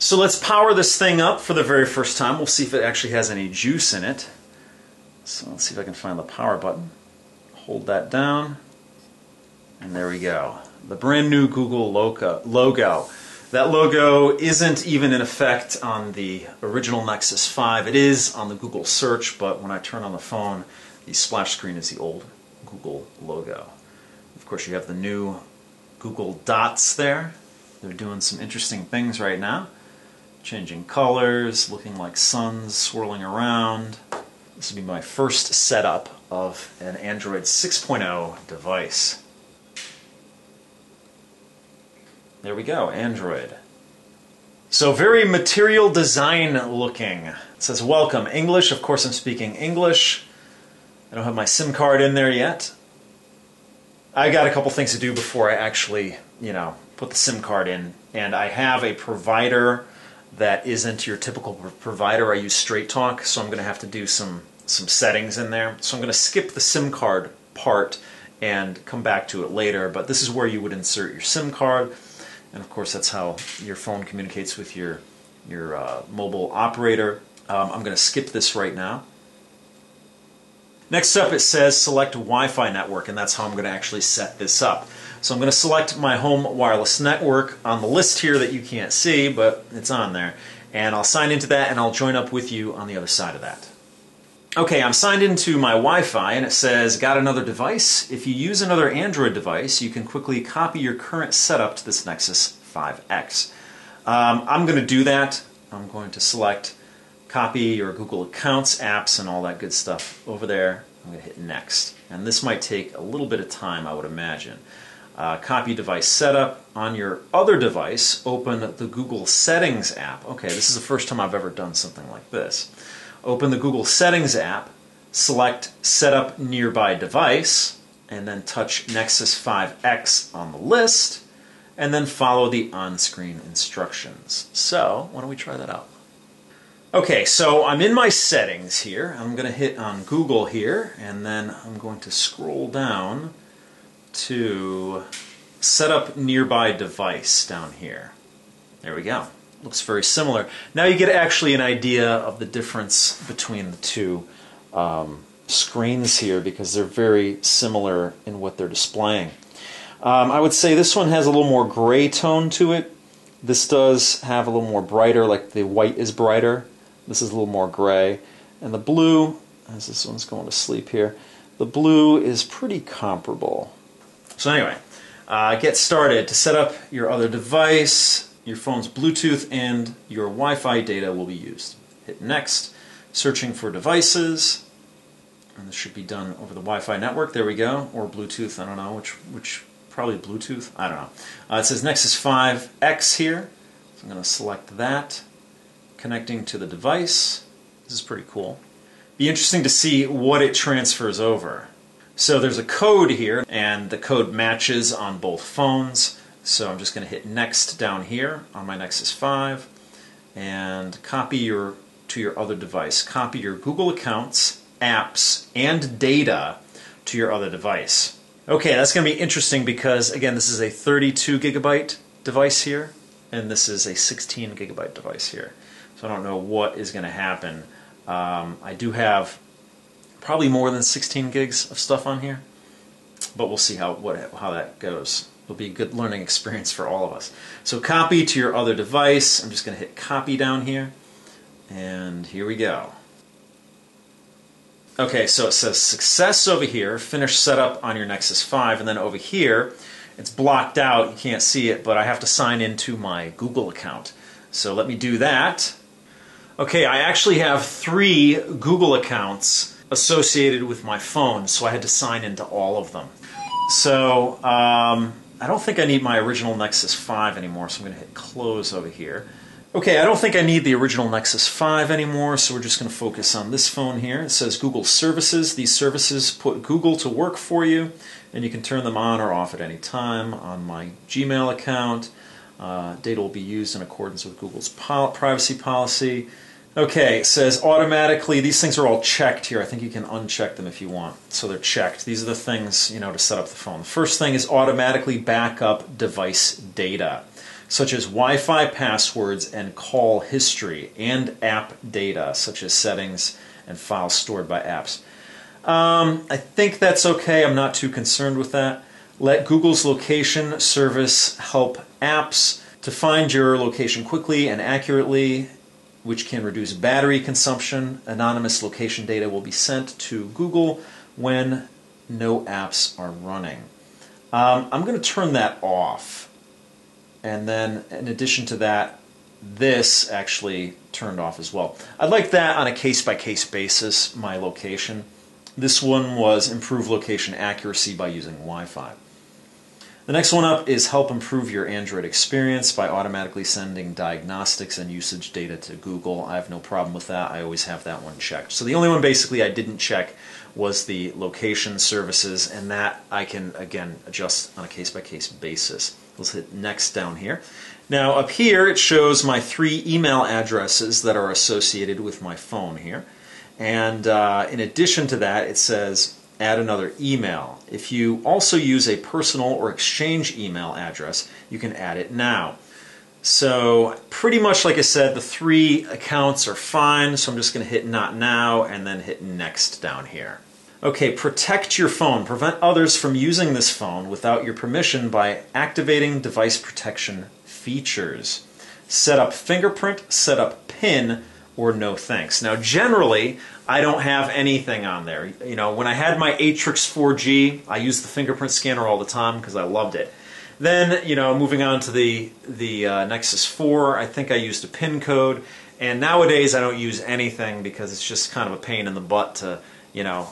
So let's power this thing up for the very first time. We'll see if it actually has any juice in it. So let's see if I can find the power button. Hold that down. And there we go. The brand new Google logo. That logo isn't even in effect on the original Nexus 5. It is on the Google search, but when I turn on the phone, the splash screen is the old Google logo. Of course, you have the new Google dots there. They're doing some interesting things right now. Changing colors, looking like suns swirling around. This will be my first setup of an Android 6.0 device. There we go, Android. So very material design looking. It says welcome, English. Of course I'm speaking English. I don't have my SIM card in there yet. I got a couple things to do before I actually, put the SIM card in. And I have a provider that isn't your typical provider. I use Straight Talk, so I'm going to have to do some settings in there. So I'm going to skip the SIM card part and come back to it later. But this is where you would insert your SIM card. And of course that's how your phone communicates with your mobile operator. I'm going to skip this right now. Next up it says select Wi-Fi network, and that's how I'm going to actually set this up. So I'm going to select my home wireless network on the list here that you can't see, but it's on there. And I'll sign into that and I'll join up with you on the other side of that. Okay, I'm signed into my Wi-Fi and it says, got another device? If you use another Android device, you can quickly copy your current setup to this Nexus 5X. I'm going to do that. I'm going to select copy your Google accounts, apps, and all that good stuff over there. I'm going to hit next. And this might take a little bit of time, I would imagine. Copy device setup. On your other device, open the Google Settings app. Okay, this is the first time I've ever done something like this. Open the Google Settings app, select Setup Nearby Device, and then touch Nexus 5X on the list, and then follow the on-screen instructions. So, why don't we try that out? Okay, so I'm in my settings here. I'm going to hit on Google here, and then I'm going to scroll down to Setup Nearby Device down here. There we go. Looks very similar. Now you get actually an idea of the difference between the two screens here, because they're very similar in what they're displaying. I would say this one has a little more gray tone to it. This does have a little more brighter, like the white is brighter. This is a little more gray. And the blue, as this one's going to sleep here, the blue is pretty comparable. So anyway, get started. To set up your other device, your phone's Bluetooth and your Wi-Fi data will be used. Hit next, searching for devices, and this should be done over the Wi-Fi network. There we go, or Bluetooth. I don't know which probably Bluetooth. I don't know. It says Nexus 5X here, so I'm going to select that. Connecting to the device. This is pretty cool. Be interesting to see what it transfers over. So there's a code here, and the code matches on both phones. So I'm just going to hit next down here on my Nexus 5 and copy to your other device. Copy your Google accounts, apps, and data to your other device. Okay, that's going to be interesting because, again, this is a 32 gigabyte device here, and this is a 16 gigabyte device here. So I don't know what is going to happen. I do have probably more than 16 gigs of stuff on here, but we'll see how that goes. It'll be a good learning experience for all of us. So copy to your other device. I'm just going to hit copy down here, and here we go. Okay, so it says success over here, finish setup on your Nexus 5, and then over here it's blocked out, you can't see it, but I have to sign into my Google account. So let me do that. Okay, I actually have 3 Google accounts associated with my phone, so I had to sign into all of them. So I don't think I need my original Nexus 5 anymore, so I'm going to hit close over here. Okay, I don't think I need the original Nexus 5 anymore, so we're just going to focus on this phone here. It says Google Services. These services put Google to work for you, and you can turn them on or off at any time. On my Gmail account, data will be used in accordance with Google's privacy policy. Okay, it says automatically, these things are all checked here. I think you can uncheck them if you want. So they're checked. These are the things, to set up the phone. The first thing is automatically back up device data. such as Wi-Fi passwords and call history, and app data, such as settings and files stored by apps. I think that's okay. I'm not too concerned with that. Let Google's location service help apps to find your location quickly and accurately, which can reduce battery consumption. Anonymous location data will be sent to Google when no apps are running. I'm going to turn that off. And then, in addition to that, this actually turned off as well. I'd like that on a case-by-case basis, my location. This one was improve location accuracy by using Wi-Fi. The next one up is help improve your Android experience by automatically sending diagnostics and usage data to Google. I have no problem with that. I always have that one checked. So the only one basically I didn't check was the location services, and that I can, again, adjust on a case-by-case basis. Let's hit next down here. Now up here it shows my 3 email addresses that are associated with my phone here. And in addition to that, it says add another email. If you also use a personal or exchange email address, you can add it now. So pretty much like I said, the 3 accounts are fine, so I'm just going to hit not now and then hit next down here. Okay, protect your phone. Prevent others from using this phone without your permission by activating device protection features. Set up fingerprint, set up PIN, or no thanks. Now generally, I don't have anything on there. You know, when I had my Atrix 4G, I used the fingerprint scanner all the time because I loved it. Then, you know, moving on to the Nexus 4, I think I used a PIN code. And nowadays, I don't use anything because it's just kind of a pain in the butt to, you know,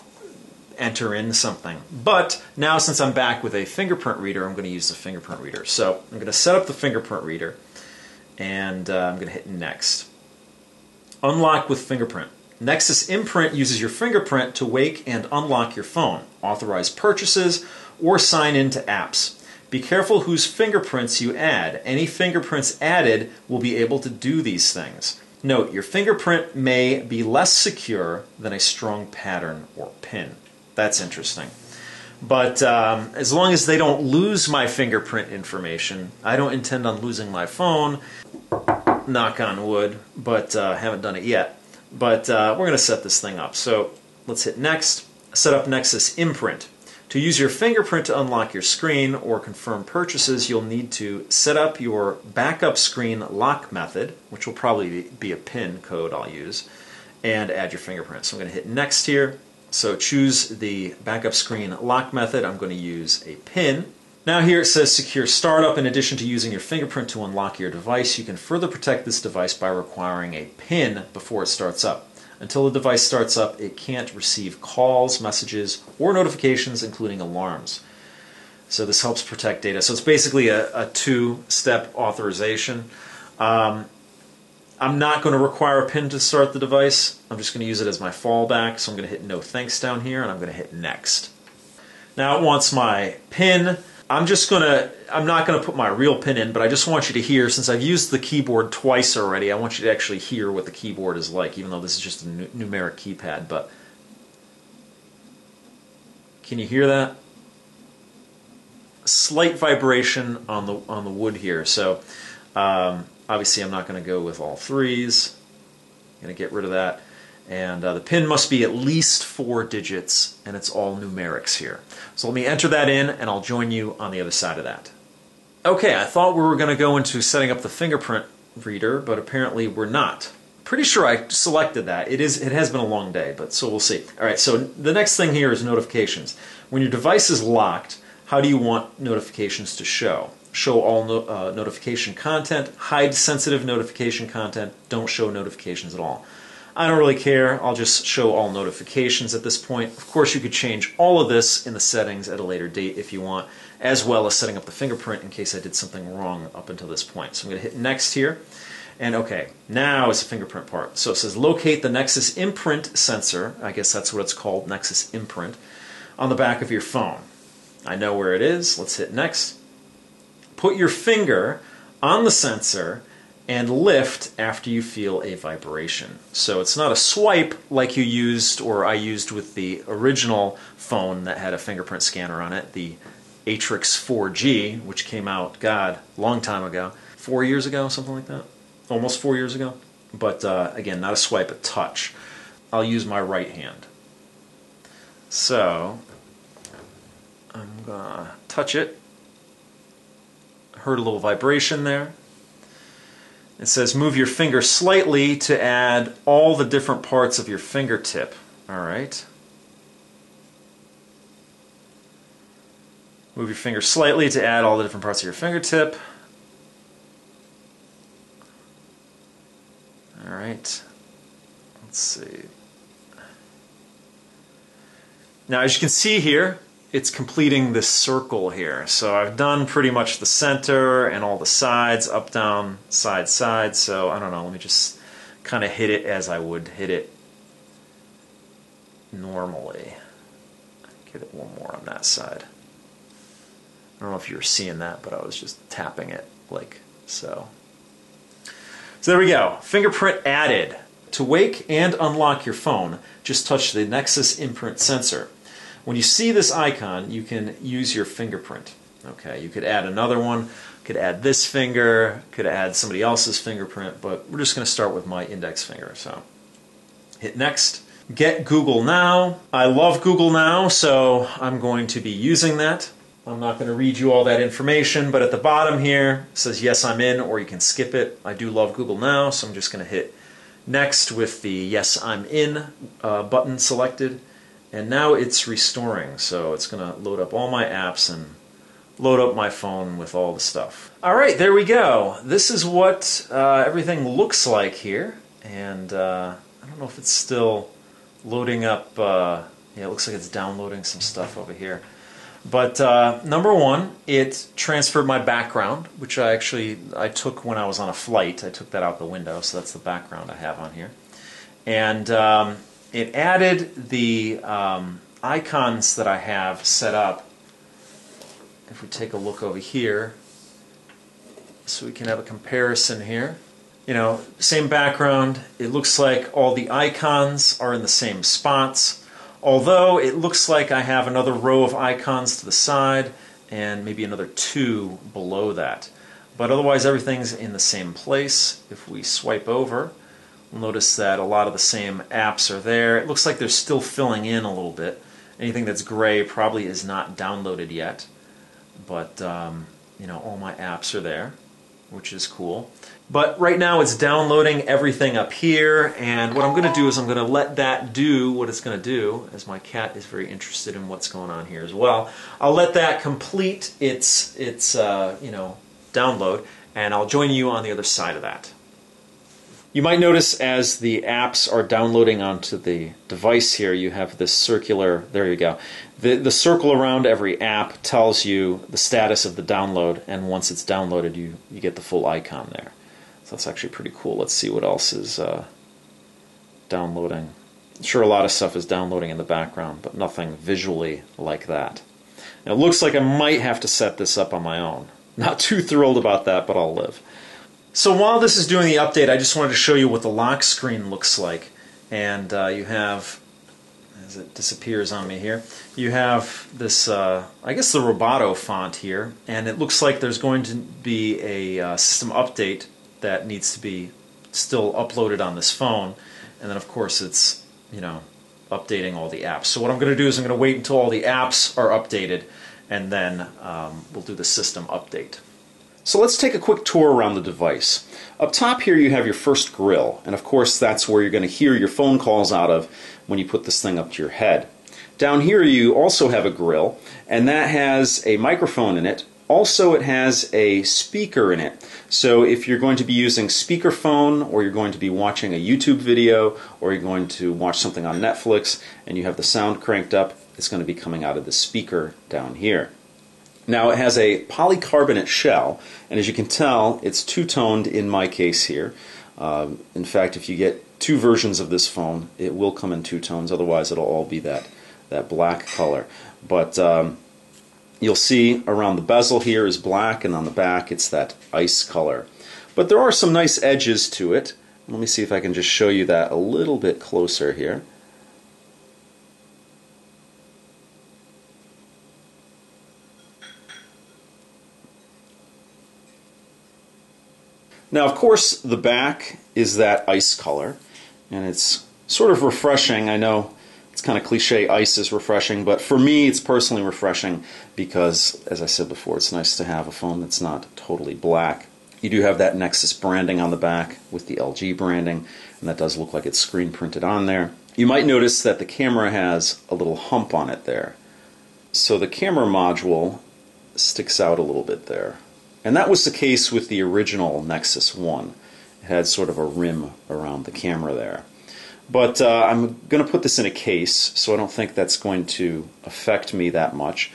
enter in something. But now, since I'm back with a fingerprint reader, I'm going to use the fingerprint reader. So I'm going to set up the fingerprint reader, and I'm going to hit next. Unlock with fingerprint. Nexus Imprint uses your fingerprint to wake and unlock your phone, authorize purchases, or sign into apps. Be careful whose fingerprints you add. Any fingerprints added will be able to do these things. Note, your fingerprint may be less secure than a strong pattern or pin. That's interesting. But as long as they don't lose my fingerprint information, I don't intend on losing my phone. Knock on wood, but haven't done it yet. But we're going to set this thing up. So let's hit next. Set up Nexus Imprint. To use your fingerprint to unlock your screen or confirm purchases, you'll need to set up your backup screen lock method, which will probably be a PIN code I'll use, and add your fingerprint. So I'm going to hit next here. So choose the backup screen lock method. I'm going to use a PIN. Now here it says secure startup. In addition to using your fingerprint to unlock your device, you can further protect this device by requiring a PIN before it starts up. Until the device starts up, it can't receive calls, messages, or notifications, including alarms. So this helps protect data. So it's basically a 2-step authorization. I'm not going to require a PIN to start the device. I'm just going to use it as my fallback. So I'm going to hit no thanks down here, and I'm going to hit next. Now it wants my PIN. I'm not going to put my real PIN in, but I just want you to hear, since I've used the keyboard twice already, I want you to actually hear what the keyboard is like, even though this is just a numeric keypad. But can you hear that? Slight vibration on the wood here. So obviously I'm not going to go with all 3s. I'm going to get rid of that. And the PIN must be at least 4 digits, and it's all numerics here. So let me enter that in, and I'll join you on the other side of that. Okay, I thought we were going to go into setting up the fingerprint reader, but apparently we're not. Pretty sure I selected that. It has been a long day, but so we'll see. All right, so the next thing here is notifications. When your device is locked, how do you want notifications to show? Show all notification content, hide sensitive notification content, don't show notifications at all. I don't really care. I'll just show all notifications at this point. Of course, you could change all of this in the settings at a later date if you want, as well as setting up the fingerprint in case I did something wrong up until this point. So I'm going to hit next here. And okay, now it's the fingerprint part. So it says locate the Nexus Imprint sensor. I guess that's what it's called, Nexus Imprint, on the back of your phone. I know where it is. Let's hit next. Put your finger on the sensor and lift after you feel a vibration. So it's not a swipe like you used, or I used with the original phone that had a fingerprint scanner on it, the Atrix 4G, which came out, God, long time ago. 4 years ago, something like that. Almost 4 years ago. But again, not a swipe, a touch. I'll use my right hand. So I'm gonna touch it. Heard a little vibration there. It says move your finger slightly to add all the different parts of your fingertip. All right. Move your finger slightly to add all the different parts of your fingertip. All right. Let's see. Now, as you can see here, it's completing this circle here. So I've done pretty much the center and all the sides, up, down, side, side. So I don't know, let me just kind of hit it as I would hit it normally. Get it one more on that side. I don't know if you were seeing that, but I was just tapping it like so. So there we go. Fingerprint added. To wake and unlock your phone, just touch the Nexus imprint sensor. When you see this icon, you can use your fingerprint. Okay, you could add another one, could add this finger, could add somebody else's fingerprint, but we're just going to start with my index finger. So hit next. Get Google Now. I love Google Now, so I'm going to be using that. I'm not going to read you all that information, but at the bottom here it says yes, I'm in, or you can skip it. I do love Google Now, so I'm just going to hit next with the yes, I'm in button selected. And now it's restoring, so it's going to load up all my apps and load up my phone with all the stuff. All right, there we go. This is what everything looks like here. And I don't know if it's still loading up. Yeah, it looks like it's downloading some stuff over here. But number one, it transferred my background, which I took when I was on a flight. I took that out the window, so that's the background I have on here. And it added the icons that I have set up. If we take a look over here, so we can have a comparison here. You know, same background. It looks like all the icons are in the same spots. Although it looks like I have another row of icons to the side and maybe another 2 below that. But otherwise everything's in the same place. If we swipe over, we'll notice that a lot of the same apps are there. It looks like they're still filling in a little bit. Anything that's gray probably is not downloaded yet. But you know, all my apps are there, which is cool. But right now it's downloading everything up here, and what I'm going to do is I'm going to let that do what it's going to do, as my cat is very interested in what's going on here as well. I'll let that complete its you know, download, and I'll join you on the other side of that. You might notice as the apps are downloading onto the device here, you have this circular, there you go. The circle around every app tells you the status of the download, and once it's downloaded, you get the full icon there. So that's actually pretty cool. Let's see what else is downloading. I'm sure a lot of stuff is downloading in the background, but nothing visually like that. Now, it looks like I might have to set this up on my own. Not too thrilled about that, but I'll live. So while this is doing the update, I just wanted to show you what the lock screen looks like. And you have, as it disappears on me here, you have this, I guess the Roboto font here, and it looks like there's going to be a system update that needs to be still uploaded on this phone. And then of course it's, you know, updating all the apps. So what I'm going to do is I'm going to wait until all the apps are updated, and then we'll do the system update. So let's take a quick tour around the device. Up top here you have your first grill, and of course that's where you're going to hear your phone calls out of when you put this thing up to your head. Down here you also have a grill, and that has a microphone in it. Also it has a speaker in it. So if you're going to be using speakerphone, or you're going to be watching a YouTube video, or you're going to watch something on Netflix and you have the sound cranked up, it's going to be coming out of the speaker down here. Now it has a polycarbonate shell, and as you can tell, it's two-toned in my case here. In fact, if you get 2 versions of this phone, it will come in 2 tones, otherwise it'll all be that black color. But you'll see around the bezel here is black, and on the back it's that ice color. But there are some nice edges to it. Let me see if I can just show you that a little bit closer here. Now, of course, the back is that ice color, and it's sort of refreshing. I know it's kind of cliche, ice is refreshing, but for me it's personally refreshing because, as I said before, it's nice to have a phone that's not totally black. You do have that Nexus branding on the back with the LG branding, and that does look like it's screen printed on there. You might notice that the camera has a little hump on it there. So the camera module sticks out a little bit there. And that was the case with the original Nexus 1. It had sort of a rim around the camera there. But I'm going to put this in a case, so I don't think that's going to affect me that much.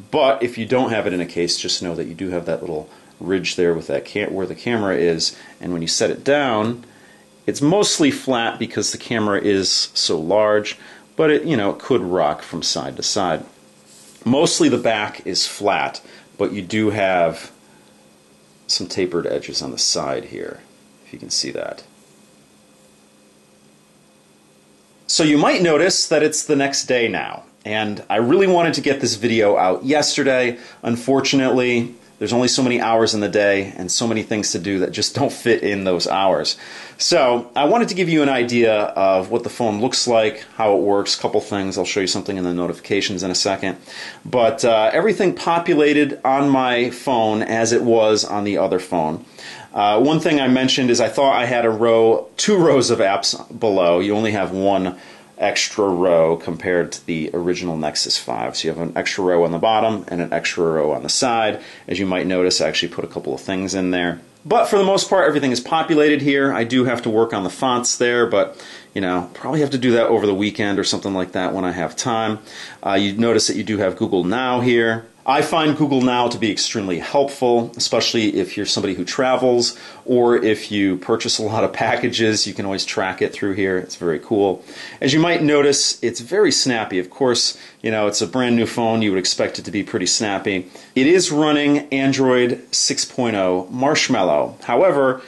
But if you don't have it in a case, just know that you do have that little ridge there with that where the camera is, and when you set it down, it's mostly flat because the camera is so large, but it, you know, it could rock from side to side. Mostly the back is flat, but you do have some tapered edges on the side here, if you can see that. So you might notice that it's the next day now, and I really wanted to get this video out yesterday. Unfortunately, there's only so many hours in the day and so many things to do that just don't fit in those hours. So I wanted to give you an idea of what the phone looks like, how it works, a couple things. I'll show you something in the notifications in a second. But everything populated on my phone as it was on the other phone. One thing I mentioned is I thought I had two rows of apps below. You only have one extra row compared to the original Nexus 5. So you have an extra row on the bottom and an extra row on the side. As you might notice, I actually put a couple of things in there. But for the most part, everything is populated here. I do have to work on the fonts there, but you know, probably have to do that over the weekend or something like that when I have time. You notice that you do have Google Now here. I find Google Now to be extremely helpful, especially if you're somebody who travels or if you purchase a lot of packages. You can always track it through here. It's very cool. As you might notice, it's very snappy. Of course, you know, it's a brand new phone. You would expect it to be pretty snappy. It is running Android 6.0 Marshmallow. However,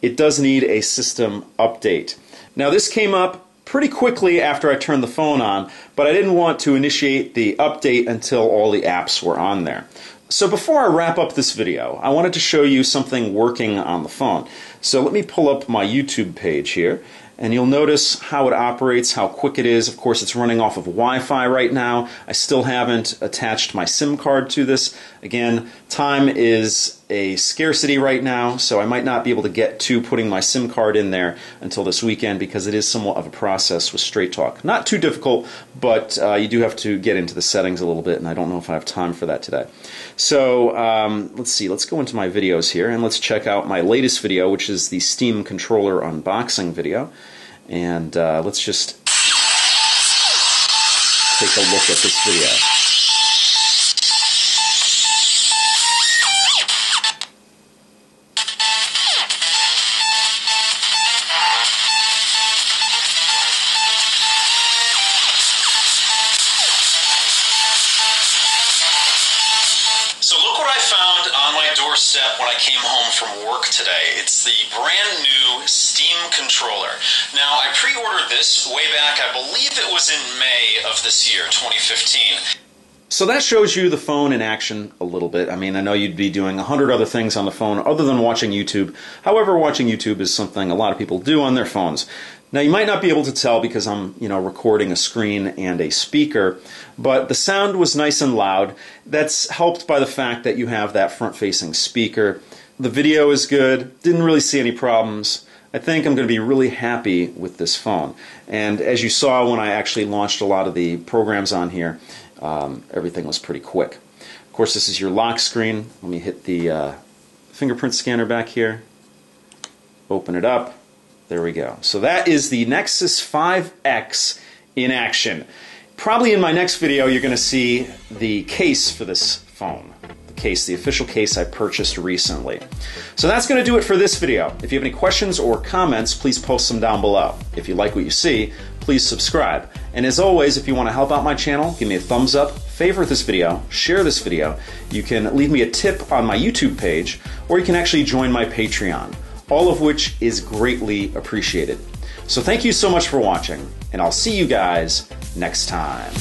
it does need a system update. Now, this came up pretty quickly after I turned the phone on, but I didn't want to initiate the update until all the apps were on there. So before I wrap up this video, I wanted to show you something working on the phone. So let me pull up my YouTube page here, and you'll notice how it operates, how quick it is. Of course, it's running off of Wi-Fi right now. I still haven't attached my SIM card to this. Again, time is a scarcity right now, so I might not be able to get to putting my SIM card in there until this weekend because it is somewhat of a process with Straight Talk. Not too difficult, but you do have to get into the settings a little bit, and I don't know if I have time for that today. So let's see, let's go into my videos here, and let's check out my latest video, which is the Steam controller unboxing video. And let's just take a look at this video. So look what I found on my doorstep when I came home from work today. It's the brand new Steam controller. Now, I pre-ordered this way back, I believe it was in May of this year, 2015. So that shows you the phone in action a little bit. I mean, I know you'd be doing 100 other things on the phone other than watching YouTube. However, watching YouTube is something a lot of people do on their phones. Now, you might not be able to tell because I'm, recording a screen and a speaker, but the sound was nice and loud. That's helped by the fact that you have that front-facing speaker. The video is good. Didn't really see any problems. I think I'm going to be really happy with this phone. And as you saw when I actually launched a lot of the programs on here, everything was pretty quick. Of course, this is your lock screen. Let me hit the fingerprint scanner back here. Open it up. There we go. So that is the Nexus 5X in action. Probably in my next video you're going to see the case for this phone. The official case I purchased recently. So that's going to do it for this video. If you have any questions or comments, please post them down below. If you like what you see, please subscribe. And as always, if you want to help out my channel, give me a thumbs up, favorite this video, share this video. You can leave me a tip on my YouTube page, or you can actually join my Patreon, all of which is greatly appreciated. So thank you so much for watching, and I'll see you guys next time.